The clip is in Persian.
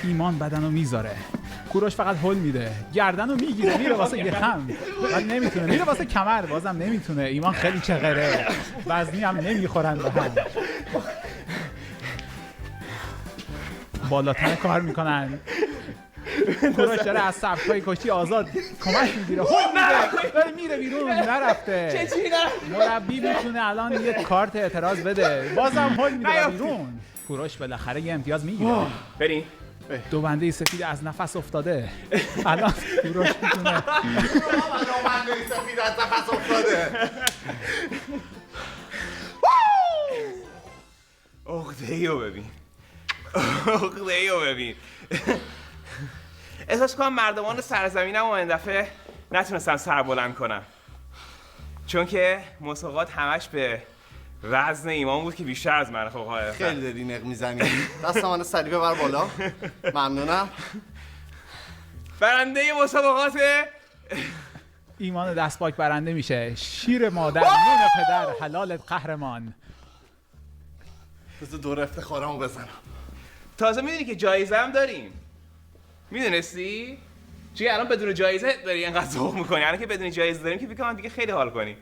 ایمان بدنو میذاره، کوروش فقط هول میده، گردنو میگیره میره واسه یه خم، بعد نمیتونه، میره واسه کمر، بازم نمیتونه. ایمان خیلی چغره، وزنی هم نمیخورن به هم، بالاتر کار میکنن. کوروش داره از سبکای کشتی آزاد کمک میگیره، هول میده، میره بیرون، نرفته. مربی میتونه الان یه کارت اعتراض بده، بازم هول میده بیرون. کوروش بالاخره یه امتیاز میگیره. بریم. دو بنده سفید از نفس افتاده. الان کوروش میتونه دو بنده سفید از نفس افتاده. عقده‌ایو ببین، عقده‌ایو ببین. احساس کنم مردمان سرزمینم این دفعه نتونستم سر بلند کنم، چون که مسابقات همش به وزن ایمان بود که بیشتر از من. خب خیلی داری نق میزنی. دست من سری ببر بالا. ممنونم. برنده مسابقات ایمان دستپاک برنده میشه. شیر مادر، نون پدر، حلالت قهرمان. بذار دور افتخارمو بزنم. تازه میدونی که جایزه هم داریم، میدونستی؟ چون الان بدون جایزه داری اینقدر ذوق میکنی، الان که بدون جایزه داریم که فکر کنم دیگه خیلی حال کنی.